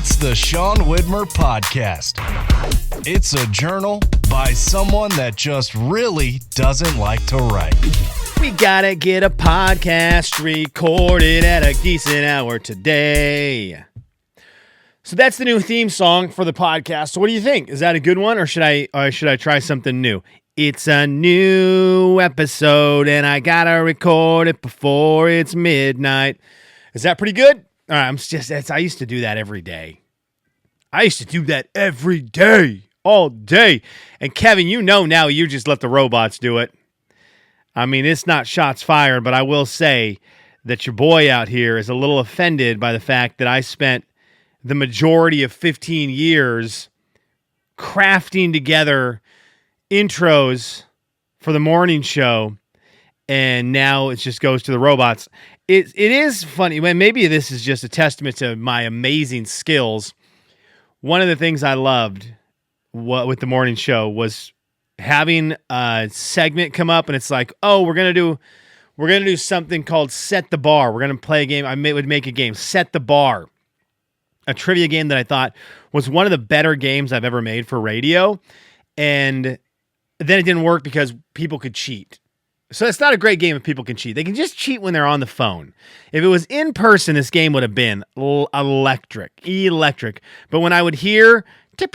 It's the Sean Widmer Podcast. It's a journal by someone that just really doesn't like to write. We gotta get a podcast recorded at a decent hour today. So that's the new theme song for the podcast. So what do you think? Is that a good one, or should I try something new? It's a new episode, and I gotta record it before it's midnight. Is that pretty good? All right, I used to do that every day. All day. And Kevin, you know now you just let the robots do it. I mean, it's not shots fired, but I will say that your boy out here is a little offended by the fact that I spent the majority of 15 years crafting together intros for the morning show, and now it just goes to the robots. It is funny. Maybe this is just a testament to my amazing skills. One of the things I loved with the morning show was having a segment come up, and it's like, oh, we're gonna do something called Set the Bar. We're gonna play a game. would make a game, Set the Bar, a trivia game that I thought was one of the better games I've ever made for radio, and then it didn't work because people could cheat. So it's not a great game if people can cheat. They can just cheat when they're on the phone. If it was in person, this game would have been electric. But when I would hear the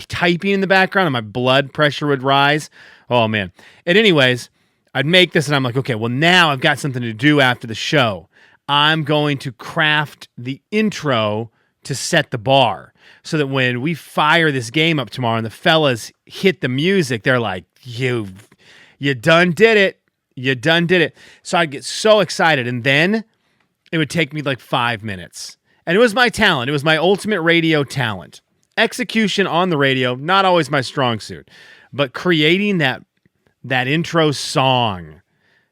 typing in the background and my blood pressure would rise, oh man. And anyways, I'd make this and I'm like, okay, well now I've got something to do after the show. I'm going to craft the intro to Set the Bar so that when we fire this game up tomorrow and the fellas hit the music, they're like, you done did it. You done did it. So I'd get so excited, and then it would take me like 5 minutes. And it was my talent. It was my ultimate radio talent. Execution on the radio, not always my strong suit, but creating that intro song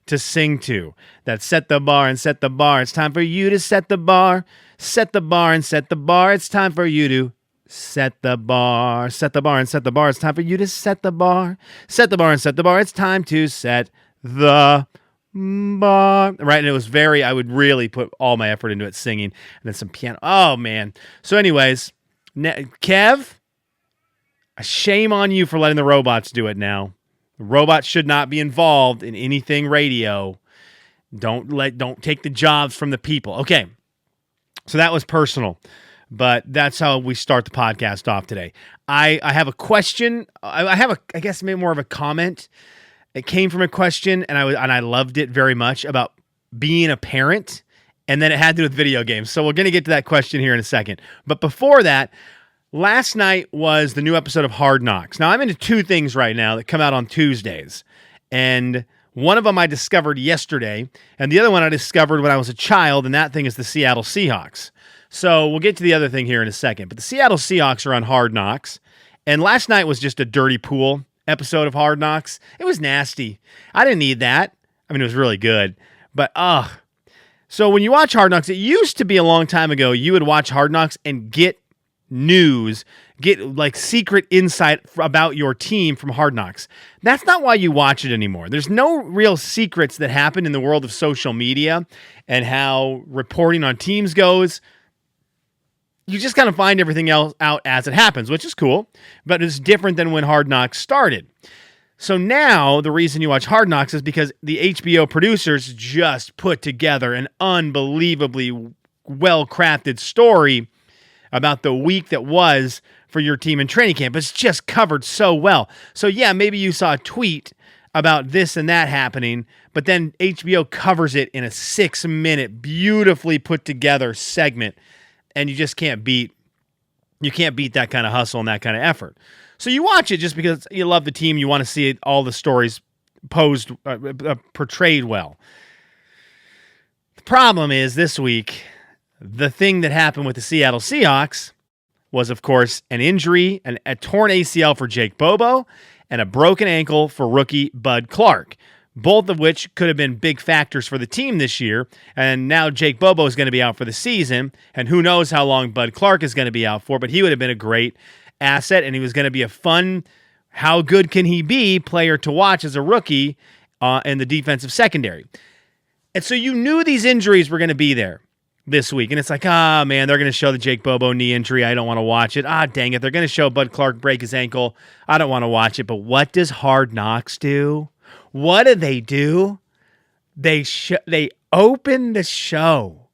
to sing to, that set the bar and set the bar. It's time for you to set the bar. Set the bar and set the bar. It's time for you to set the bar. Set the bar and set the bar. It's time for you to set the bar. Set the bar and set the bar. It's time to set the bar. Right? And it was I would really put all my effort into it, singing, and then some piano. Oh, man. So anyways, Kev, shame on you for letting the robots do it now. The robots should not be involved in anything radio. Don't take the jobs from the people. Okay. So that was personal, but that's how we start the podcast off today. I have a question. I guess maybe more of a comment. It came from a question, and I loved it very much, about being a parent, and then it had to do with video games. So we're going to get to that question here in a second. But before that, last night was the new episode of Hard Knocks. Now, I'm into two things right now that come out on Tuesdays, and one of them I discovered yesterday, and the other one I discovered when I was a child, and that thing is the Seattle Seahawks. So we'll get to the other thing here in a second. But the Seattle Seahawks are on Hard Knocks, and last night was just a dirty pool episode of Hard Knocks. It was nasty. I didn't need that. I mean, it was really good, but So when you watch Hard Knocks, it used to be a long time ago, you would watch Hard Knocks and get news, get like secret insight about your team from Hard Knocks. That's not why you watch it anymore. There's no real secrets that happen in the world of social media and how reporting on teams goes. You just kind of find everything else out as it happens, which is cool, but it's different than when Hard Knocks started. So now the reason you watch Hard Knocks is because the HBO producers just put together an unbelievably well-crafted story about the week that was for your team in training camp. It's just covered so well. So yeah, maybe you saw a tweet about this and that happening, but then HBO covers it in a 6-minute, beautifully put together segment, and you just can't beat that kind of hustle and that kind of effort. So you watch it just because you love the team, you want to see all the stories portrayed well. The problem is this week, the thing that happened with the Seattle Seahawks was, of course, an injury, a torn ACL for Jake Bobo, and a broken ankle for rookie Bud Clark, both of which could have been big factors for the team this year. And now Jake Bobo is going to be out for the season, and who knows how long Bud Clark is going to be out for, but he would have been a great asset, and he was going to be a fun, how good can he be, player to watch as a rookie in the defensive secondary. And so you knew these injuries were going to be there. this week. And it's like, man, they're going to show the Jake Bobo knee injury. I don't want to watch it. Dang it. They're going to show Bud Clark break his ankle. I don't want to watch it. But what does Hard Knocks do? What do? They open the show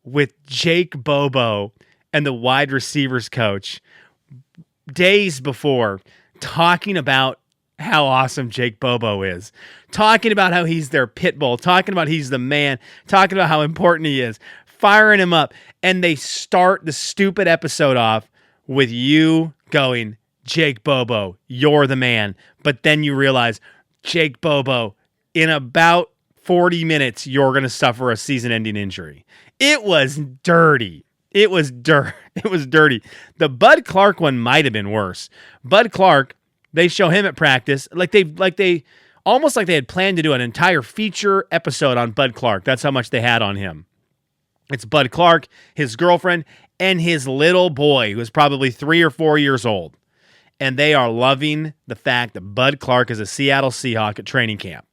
with Jake Bobo and the wide receivers coach days before talking about how awesome Jake Bobo is, talking about how he's their pit bull, talking about he's the man, talking about how important he is, firing him up. And they start the stupid episode off with you going, Jake Bobo, you're the man. But then you realize, Jake Bobo, in about 40 minutes, you're going to suffer a season-ending injury. It was dirty. It was dirty. The Bud Clark one might have been worse. Bud Clark, they show him at practice like they almost like they had planned to do an entire feature episode on Bud Clark. That's how much they had on him. It's Bud Clark, his girlfriend, and his little boy, who is probably 3 or 4 years old. And they are loving the fact that Bud Clark is a Seattle Seahawk at training camp.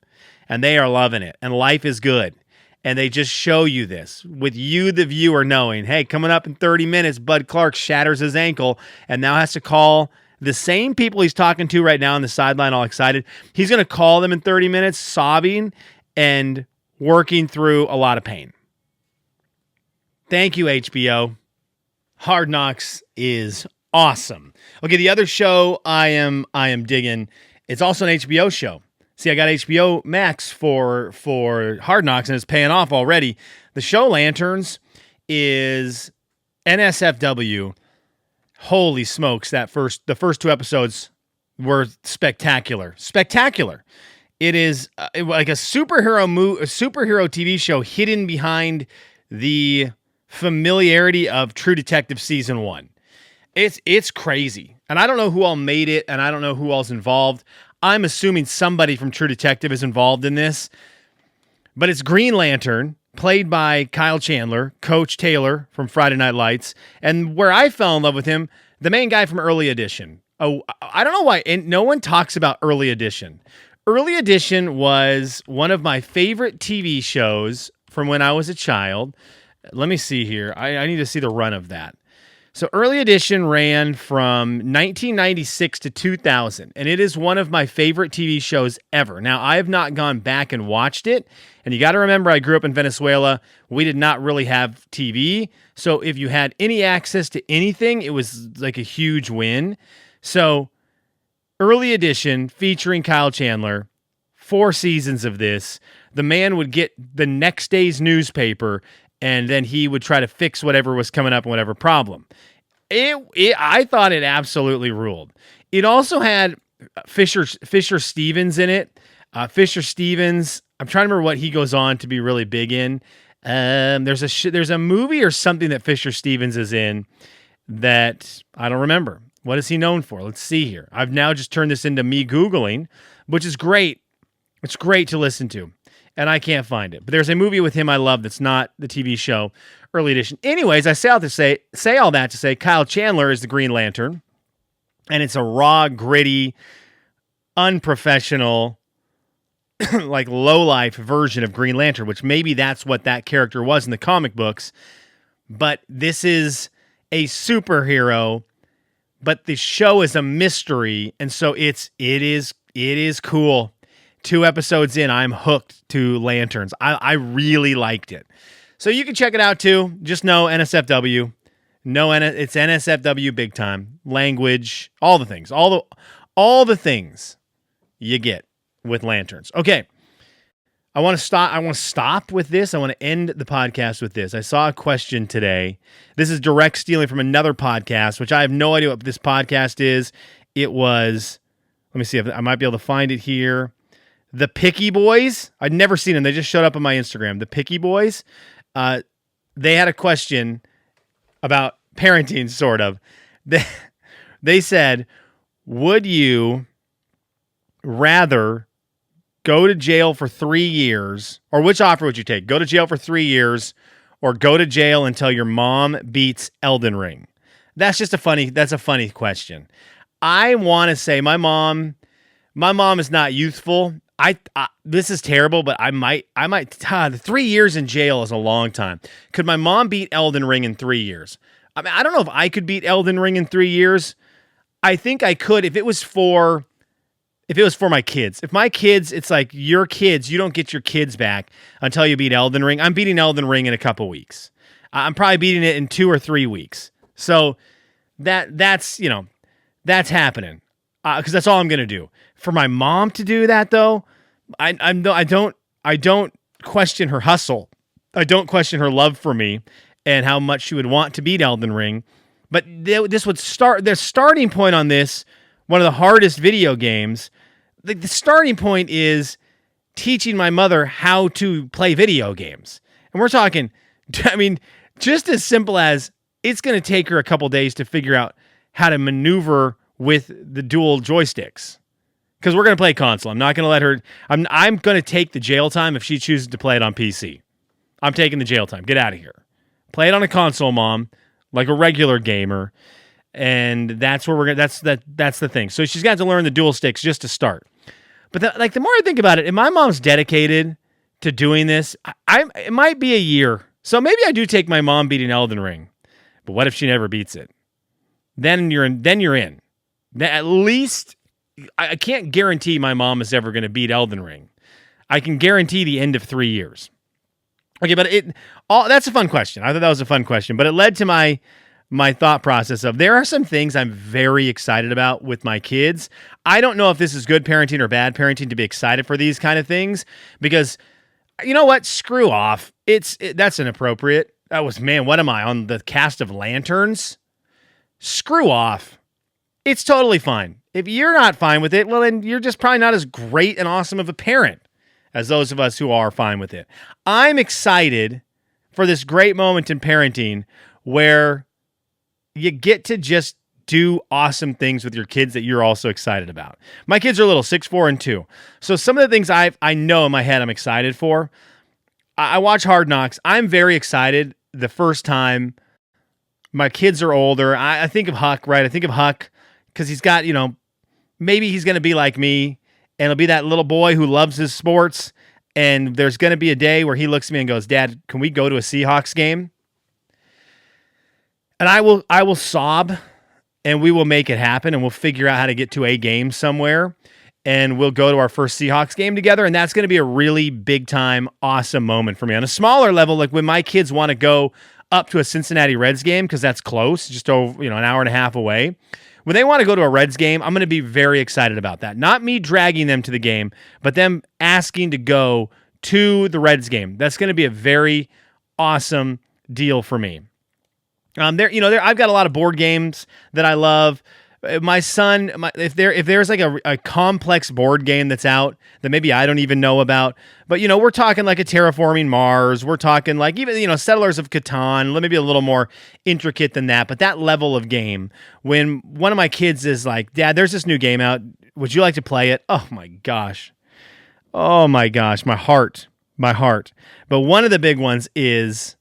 And they are loving it. And life is good. And they just show you this with you, the viewer, knowing, hey, coming up in 30 minutes, Bud Clark shatters his ankle and now has to call the same people he's talking to right now on the sideline, all excited. He's going to call them in 30 minutes, sobbing and working through a lot of pain. Thank you, HBO. Hard Knocks is awesome. Okay, the other show I am digging, it's also an HBO show. See, I got HBO Max for Hard Knocks, and it's paying off already. The show Lanterns is NSFW. Holy smokes, the first 2 episodes were spectacular. Spectacular. It is like a superhero TV show hidden behind the familiarity of True Detective Season 1. It's crazy. And I don't know who all made it, and I don't know who all's involved. I'm assuming somebody from True Detective is involved in this. But it's Green Lantern, played by Kyle Chandler, Coach Taylor from Friday Night Lights. And where I fell in love with him, the main guy from Early Edition. Oh, I don't know why no one talks about Early Edition. Early Edition was one of my favorite TV shows from when I was a child. Let me see here. I need to see the run of that. So Early Edition ran from 1996 to 2000, and it is one of my favorite TV shows ever. Now, I have not gone back and watched it, and you got to remember I grew up in Venezuela. We did not really have TV, so if you had any access to anything, it was like a huge win. So Early Edition featuring Kyle Chandler, 4 seasons of this. The man would get the next day's newspaper, and then he would try to fix whatever was coming up and whatever problem. I thought it absolutely ruled. It also had Fisher Stevens in it. Fisher Stevens, I'm trying to remember what he goes on to be really big in. There's a movie or something that Fisher Stevens is in that I don't remember. What is he known for? Let's see here. I've now just turned this into me Googling, which is great. It's great to listen to. And I can't find it. But there's a movie with him I love that's not the TV show Early Edition. Anyways, I say all that to say Kyle Chandler is the Green Lantern. And it's a raw, gritty, unprofessional, like low-life version of Green Lantern, which maybe that's what that character was in the comic books. But this is a superhero, but the show is a mystery. And so it is cool. 2 episodes in, I'm hooked to Lanterns. I really liked it. So you can check it out too. Just know NSFW. It's NSFW big time. Language, all the things. All the things you get with Lanterns. Okay. I want to stop with this. I want to end the podcast with this. I saw a question today. This is direct stealing from another podcast, which I have no idea what this podcast is. It was, let me see if I might be able to find it here. The Picky Boys. I'd never seen them. They just showed up on my Instagram. The Picky Boys. They had a question about parenting, sort of. They said, would you rather go to jail for 3 years, or which offer would you take? Go to jail for 3 years, or go to jail until your mom beats Elden Ring? That's a funny question. I want to say my mom is not youthful. This is terrible, but I might 3 years in jail is a long time. Could my mom beat Elden Ring in 3 years? I mean, I don't know if I could beat Elden Ring in 3 years. I think I could if it was for my kids. If my kids, it's like your kids, you don't get your kids back until you beat Elden Ring. I'm beating Elden Ring in a couple weeks. I'm probably beating it in 2 or 3 weeks. So that's happening. Because that's all I'm gonna do. For my mom to do that, though, I don't question her hustle. I don't question her love for me and how much she would want to beat Elden Ring. But this would start. The starting point on this, one of the hardest video games. The starting point is teaching my mother how to play video games, and we're talking. I mean, just as simple as it's going to take her a couple days to figure out how to maneuver with the dual joysticks. Because we're going to play console. I'm not going to let her... I'm going to take the jail time if she chooses to play it on PC. I'm taking the jail time. Get out of here. Play it on a console, Mom, like a regular gamer. And that's where we're going to... That's the thing. So she's got to learn the dual sticks just to start. But the more I think about it, if my mom's dedicated to doing this, it might be a year. So maybe I do take my mom beating Elden Ring. But what if she never beats it? Then you're in. At least... I can't guarantee my mom is ever going to beat Elden Ring. I can guarantee the end of 3 years. Okay, but that's a fun question. I thought that was a fun question, but it led to my thought process of there are some things I'm very excited about with my kids. I don't know if this is good parenting or bad parenting to be excited for these kind of things because you know what? Screw off. That's inappropriate. That was, man, what am I, on the cast of Lanterns? Screw off. It's totally fine. If you're not fine with it, well, then you're just probably not as great and awesome of a parent as those of us who are fine with it. I'm excited for this great moment in parenting where you get to just do awesome things with your kids that you're also excited about. My kids are little, 6, 4, and 2. So some of the things I know in my head I'm excited for, I watch Hard Knocks. I'm very excited the first time my kids are older. I think of Huck, right? I think of Huck because he's got, maybe he's going to be like me and it'll be that little boy who loves his sports. And there's going to be a day where he looks at me and goes, Dad, can we go to a Seahawks game? And I will sob and we will make it happen and we'll figure out how to get to a game somewhere and we'll go to our first Seahawks game together. And that's going to be a really big time, awesome moment for me. On a smaller level, like when my kids want to go up to a Cincinnati Reds game, because that's close, just over, an hour and a half away. When they want to go to a Reds game, I'm going to be very excited about that. Not me dragging them to the game, but them asking to go to the Reds game. That's going to be a very awesome deal for me. I've got a lot of board games that I love. My son, if there's like a complex board game that's out that maybe I don't even know about, but we're talking like a Terraforming Mars, we're talking like even Settlers of Catan, maybe a little more intricate than that, but that level of game. When one of my kids is like, Dad, there's this new game out, would you like to play it? Oh my gosh, my heart. But one of the big ones is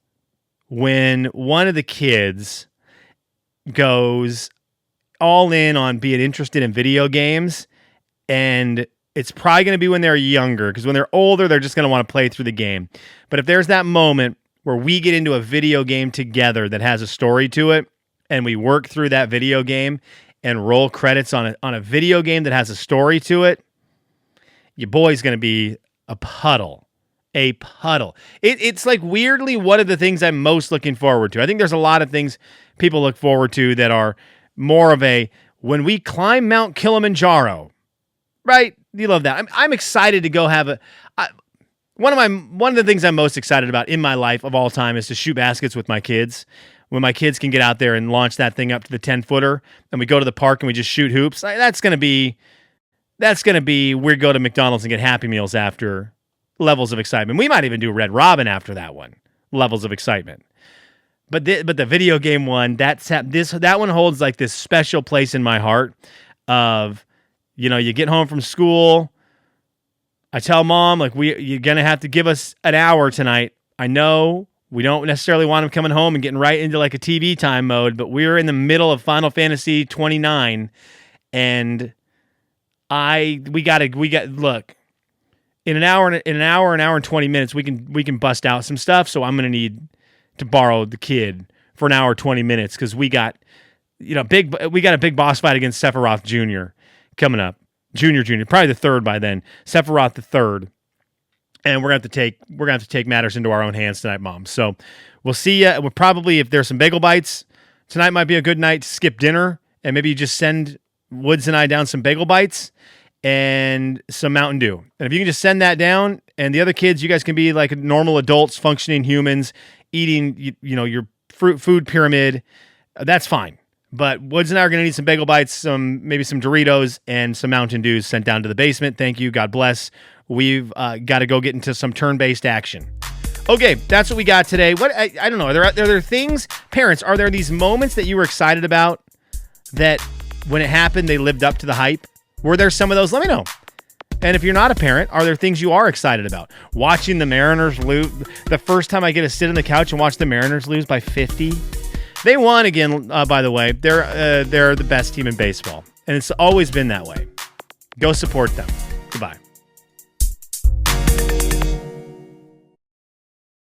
when one of the kids goes all in on being interested in video games, and it's probably going to be when they're younger, because when they're older, they're just going to want to play through the game. But if there's that moment where we get into a video game together that has a story to it, and we work through that video game and roll credits on a video game that has a story to it, your boy's going to be a puddle. A puddle. It's like weirdly one of the things I'm most looking forward to. I think there's a lot of things people look forward to that are more of a, when we climb Mount Kilimanjaro, right? You love that. I'm excited to go have one of the things I'm most excited about in my life of all time is to shoot baskets with my kids. When my kids can get out there and launch that thing up to the 10-footer and we go to the park and we just shoot hoops. That's going to be we go to McDonald's and get Happy Meals after, levels of excitement. We might even do Red Robin after that one, levels of excitement. But the video game one, that one holds like this special place in my heart of, you get home from school. I tell Mom, like, you're going to have to give us an hour tonight. I know we don't necessarily want him coming home and getting right into like a TV time mode, but we're in the middle of Final Fantasy 29 and look, in an hour and 20 minutes, we can bust out some stuff. So I'm going to need to borrow the kid for an hour, 20 minutes. Cause we got a big boss fight against Sephiroth Jr. coming up. Junior, probably the third by then. Sephiroth the third. And we're gonna have to take matters into our own hands tonight, Mom. So we'll see you. We'll probably, if there's some bagel bites, tonight might be a good night to skip dinner, and maybe you just send Woods and I down some bagel bites and some Mountain Dew. And if you can just send that down, and the other kids, you guys can be like normal adults, functioning humans, eating your food pyramid. That's fine. But Woods and I are going to need some bagel bites, maybe some Doritos, and some Mountain Dews sent down to the basement. Thank you. God bless. We've got to go get into some turn-based action. Okay, that's what we got today. What I don't know. Are there things, parents, are there these moments that you were excited about that when it happened, they lived up to the hype? Were there some of those? Let me know. And if you're not a parent, are there things you are excited about? Watching the Mariners lose. The first time I get to sit on the couch and watch the Mariners lose by 50. They won again, by the way. They're the best team in baseball. And it's always been that way. Go support them.